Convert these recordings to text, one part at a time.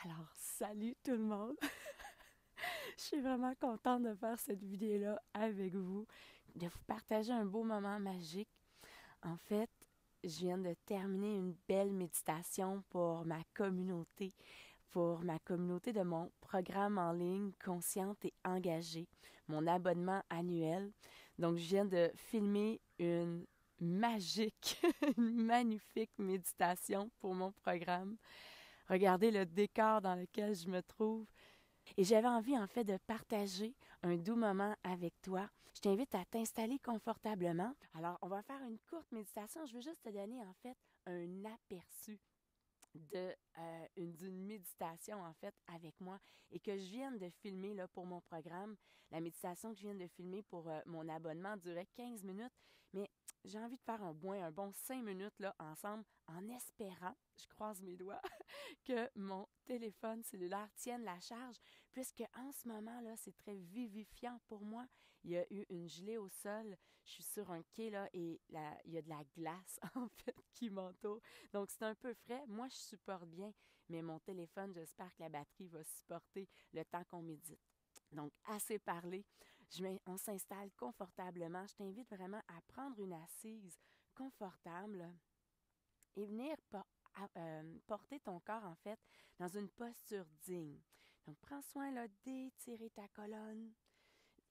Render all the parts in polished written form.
Alors, salut tout le monde! Je suis vraiment contente de faire cette vidéo-là avec vous, de vous partager un beau moment magique. En fait, je viens de terminer une belle méditation pour ma communauté de mon programme en ligne Consciente et engagée, mon abonnement annuel. Donc, je viens de filmer une magique, une magnifique méditation pour mon programme. Regardez le décor dans lequel je me trouve. Et j'avais envie en fait de partager un doux moment avec toi. Je t'invite à t'installer confortablement. Alors, on va faire une courte méditation. Je veux juste te donner en fait un aperçu d'une méditation en fait avec moi et que je viens de filmer là, pour mon programme. La méditation que je viens de filmer pour mon abonnement durait 15 minutes, mais j'ai envie de faire un bon 5 minutes là, ensemble en espérant, je croise mes doigts, que mon téléphone cellulaire tienne la charge, puisque en ce moment-là, c'est très vivifiant pour moi. Il y a eu une gelée au sol, je suis sur un quai là, et il y a de la glace en fait qui m'entoure. Donc c'est un peu frais. Moi, je supporte bien, mais mon téléphone, j'espère que la batterie va supporter le temps qu'on médite. Donc, assez parlé, on s'installe confortablement. Je t'invite vraiment à prendre une assise confortable et venir porter ton corps, en fait, dans une posture digne. Donc, prends soin là, d'étirer ta colonne.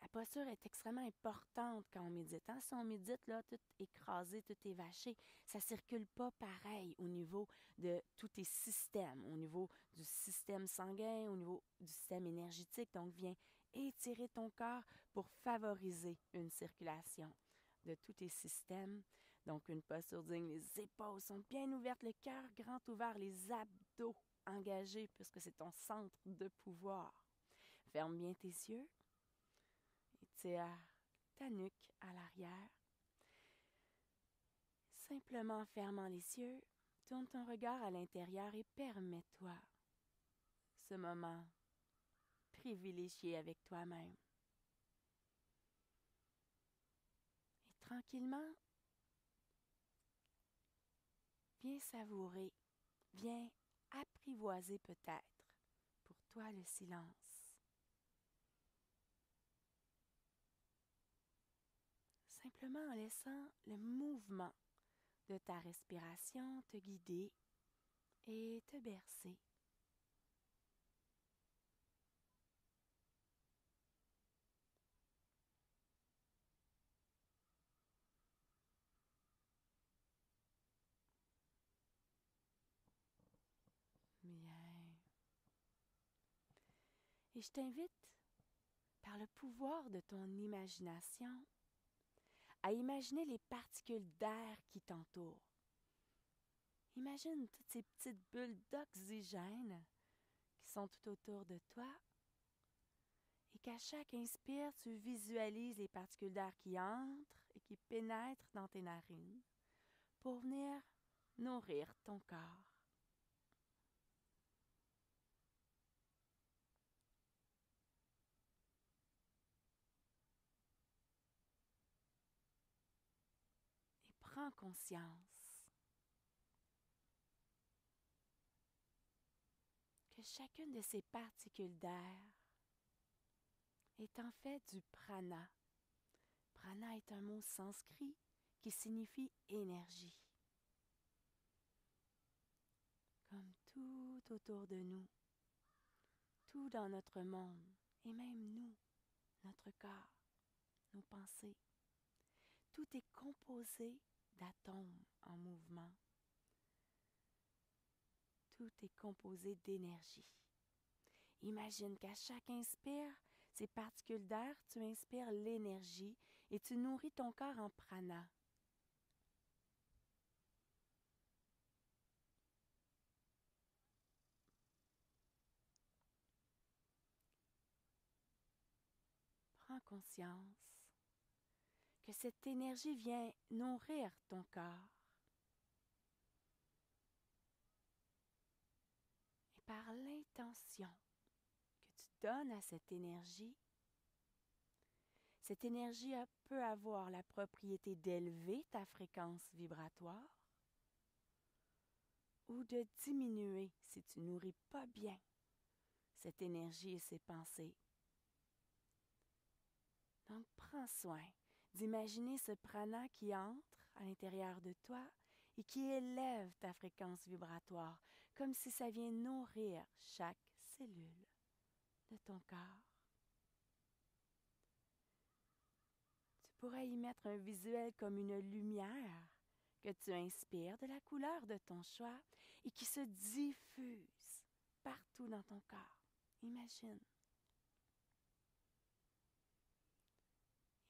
La posture est extrêmement importante quand on médite. Hein? Si on médite, là, tout écrasé, tout évaché, ça ne circule pas pareil au niveau de tous tes systèmes, au niveau du système sanguin, au niveau du système énergétique. Donc, viens étirer ton corps pour favoriser une circulation de tous tes systèmes. Donc, une posture digne, les épaules sont bien ouvertes, le cœur grand ouvert, les abdos engagés puisque c'est ton centre de pouvoir. Ferme bien tes yeux. Étire ta nuque à l'arrière. Simplement en fermant les yeux, tourne ton regard à l'intérieur et permets-toi ce moment privilégié avec toi-même. Et tranquillement, viens savourer, viens apprivoiser peut-être pour toi le silence. Simplement en laissant le mouvement de ta respiration te guider et te bercer. Bien. Et je t'invite, par le pouvoir de ton imagination, à imaginer les particules d'air qui t'entourent. Imagine toutes ces petites bulles d'oxygène qui sont tout autour de toi et qu'à chaque inspire, tu visualises les particules d'air qui entrent et qui pénètrent dans tes narines pour venir nourrir ton corps. Et prends conscience que chacune de ces particules d'air est en fait du prana. Prana est un mot sanskrit qui signifie énergie. Comme tout autour de nous, tout dans notre monde, et même nous, notre corps, nos pensées, tout est composé d'atomes en mouvement. Tout est composé d'énergie. Imagine qu'à chaque inspire, ces particules d'air, tu inspires l'énergie et tu nourris ton corps en prana. Prends conscience que cette énergie vient nourrir ton corps. Et par l'intention que tu donnes à cette énergie peut avoir la propriété d'élever ta fréquence vibratoire ou de diminuer si tu nourris pas bien cette énergie et ces pensées. Donc, prends soin d'imaginer ce prana qui entre à l'intérieur de toi et qui élève ta fréquence vibratoire, comme si ça vient nourrir chaque cellule de ton corps. Tu pourrais y mettre un visuel comme une lumière que tu inspires de la couleur de ton choix et qui se diffuse partout dans ton corps. Imagine.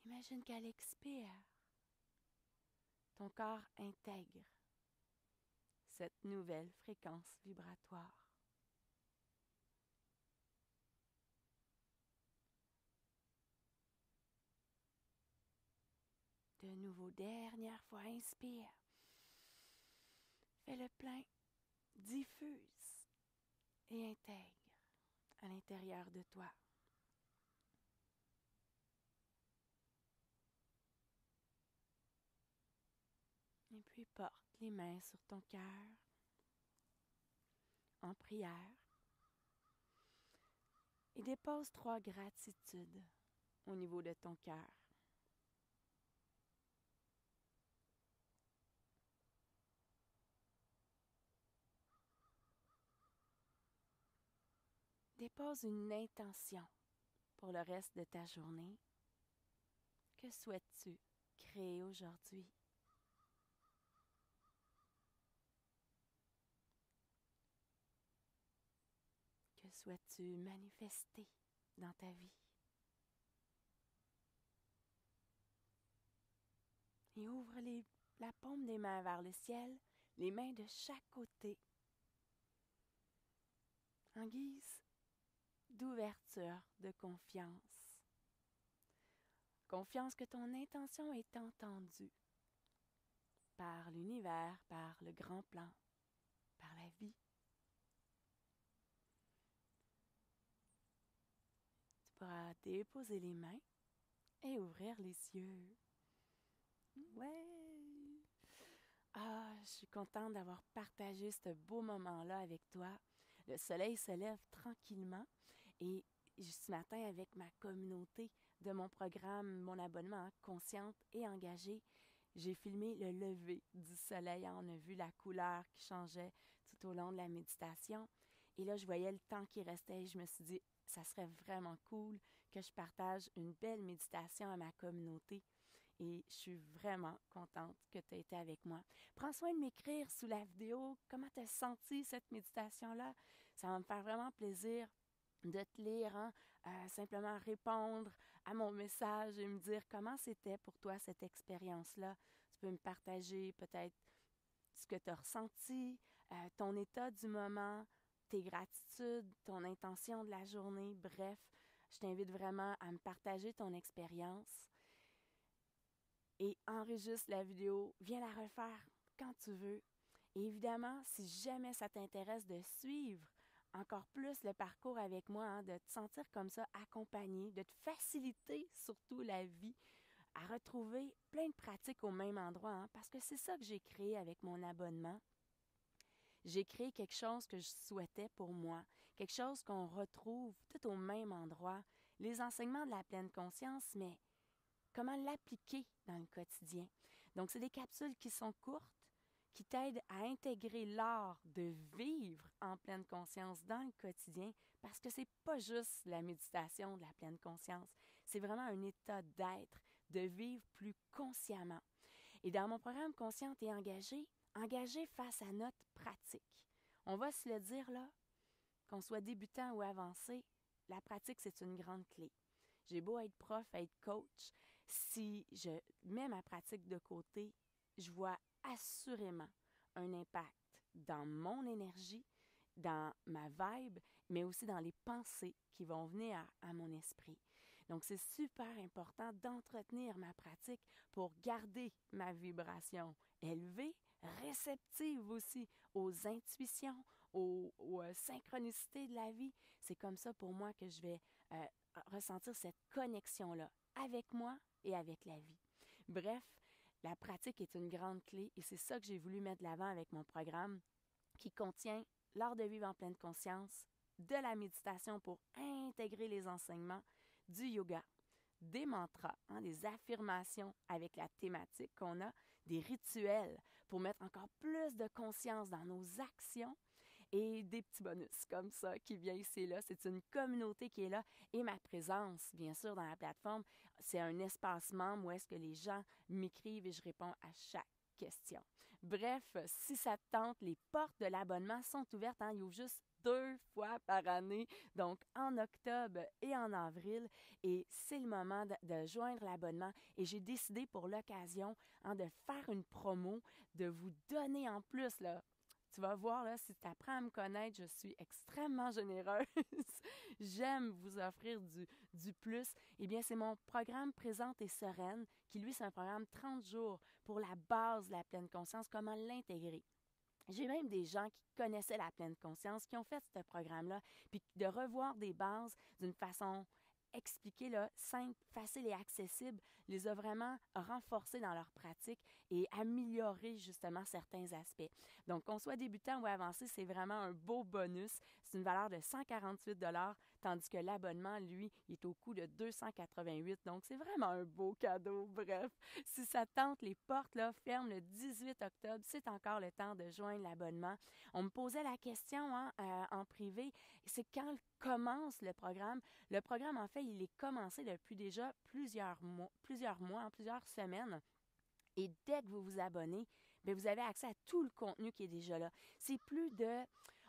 Imagine qu'à l'expire, ton corps intègre cette nouvelle fréquence vibratoire. De nouveau, dernière fois, inspire. Fais le plein, diffuse et intègre à l'intérieur de toi. Et puis porte les mains sur ton cœur en prière et dépose 3 gratitudes au niveau de ton cœur. Dépose une intention pour le reste de ta journée. Que souhaites-tu créer aujourd'hui? Que souhaites-tu manifester dans ta vie? Et ouvre la paume des mains vers le ciel, les mains de chaque côté, en guise d'ouverture, de confiance. Confiance que ton intention est entendue par l'univers, par le grand plan, par la vie. Tu pourras déposer les mains et ouvrir les yeux. Ouais! Ah, je suis contente d'avoir partagé ce beau moment-là avec toi. Le soleil se lève tranquillement et ce matin, avec ma communauté de mon programme, mon abonnement Consciente et Engagée, j'ai filmé le lever du soleil. On a vu la couleur qui changeait tout au long de la méditation. Et là, je voyais le temps qui restait et je me suis dit, ça serait vraiment cool que je partage une belle méditation à ma communauté. Et je suis vraiment contente que tu aies été avec moi. Prends soin de m'écrire sous la vidéo comment tu as senti cette méditation-là. Ça va me faire vraiment plaisir de te lire, simplement répondre à mon message et me dire comment c'était pour toi cette expérience-là. Tu peux me partager peut-être ce que tu as ressenti, ton état du moment, tes gratitudes, ton intention de la journée. Bref, je t'invite vraiment à me partager ton expérience. Et enregistre la vidéo, viens la refaire quand tu veux. Et évidemment, si jamais ça t'intéresse de suivre encore plus le parcours avec moi, de te sentir comme ça accompagné, de te faciliter surtout la vie, à retrouver plein de pratiques au même endroit, parce que c'est ça que j'ai créé avec mon abonnement. J'ai créé quelque chose que je souhaitais pour moi, quelque chose qu'on retrouve tout au même endroit, les enseignements de la pleine conscience, mais comment l'appliquer dans le quotidien. Donc, c'est des capsules qui sont courtes, qui t'aident à intégrer l'art de vivre en pleine conscience dans le quotidien, parce que c'est pas juste la méditation de la pleine conscience, c'est vraiment un état d'être, de vivre plus consciemment. Et dans mon programme Consciente et engagée face à notre pratique. On va se le dire là, qu'on soit débutant ou avancé, la pratique, c'est une grande clé. J'ai beau être prof, être coach, si je mets ma pratique de côté, je vois assurément un impact dans mon énergie, dans ma vibe, mais aussi dans les pensées qui vont venir à mon esprit. Donc, c'est super important d'entretenir ma pratique pour garder ma vibration élevée, réceptive aussi aux intuitions, aux synchronicités de la vie. C'est comme ça pour moi que je vais ressentir cette connexion-là avec moi et avec la vie. Bref, la pratique est une grande clé et c'est ça que j'ai voulu mettre de l'avant avec mon programme qui contient l'art de vivre en pleine conscience, de la méditation pour intégrer les enseignements, du yoga, des mantras, des affirmations avec la thématique qu'on a, des rituels pour mettre encore plus de conscience dans nos actions et des petits bonus comme ça qui viennent ici et là. C'est une communauté qui est là et ma présence, bien sûr, dans la plateforme, c'est un espace membre où est-ce que les gens m'écrivent et je réponds à chaque question. Bref, si ça te tente, les portes de l'abonnement sont ouvertes. Ils ouvrent juste 2 fois par année, donc en octobre et en avril. Et c'est le moment de joindre l'abonnement. Et j'ai décidé pour l'occasion de faire une promo, de vous donner en plus, là, tu vas voir, là, si tu apprends à me connaître, je suis extrêmement généreuse. J'aime vous offrir du plus. Eh bien, c'est mon programme Présente et Sereine, qui, lui, c'est un programme 30 jours pour la base de la pleine conscience, comment l'intégrer. J'ai même des gens qui connaissaient la pleine conscience, qui ont fait ce programme-là, puis de revoir des bases d'une façon expliquée, là, simple, facile et accessible, les a vraiment renforcés dans leur pratique et amélioré justement certains aspects. Donc, qu'on soit débutant ou avancé, c'est vraiment un beau bonus. C'est une valeur de 148 tandis que l'abonnement, lui, il est au coût de 288. Donc, c'est vraiment un beau cadeau. Bref, si ça tente, les portes là, ferment le 18 octobre. C'est encore le temps de joindre l'abonnement. On me posait la question en privé, c'est quand commence le programme. Le programme, en fait, il est commencé depuis déjà plusieurs mois, plusieurs semaines. Et dès que vous vous abonnez, bien, vous avez accès à tout le contenu qui est déjà là. C'est plus de...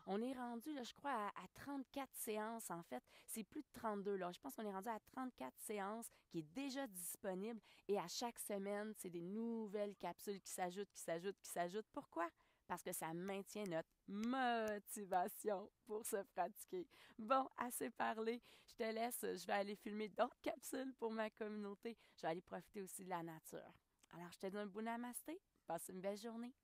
On est rendu, là, je crois, à 34 séances, en fait. C'est plus de 32, là. Je pense qu'on est rendu à 34 séances qui est déjà disponible. Et à chaque semaine, c'est des nouvelles capsules qui s'ajoutent, qui s'ajoutent, qui s'ajoutent. Pourquoi? Parce que ça maintient notre motivation pour se pratiquer. Bon, assez parlé. Je te laisse. Je vais aller filmer d'autres capsules pour ma communauté. Je vais aller profiter aussi de la nature. Alors, je te dis un bon namasté. Passe une belle journée.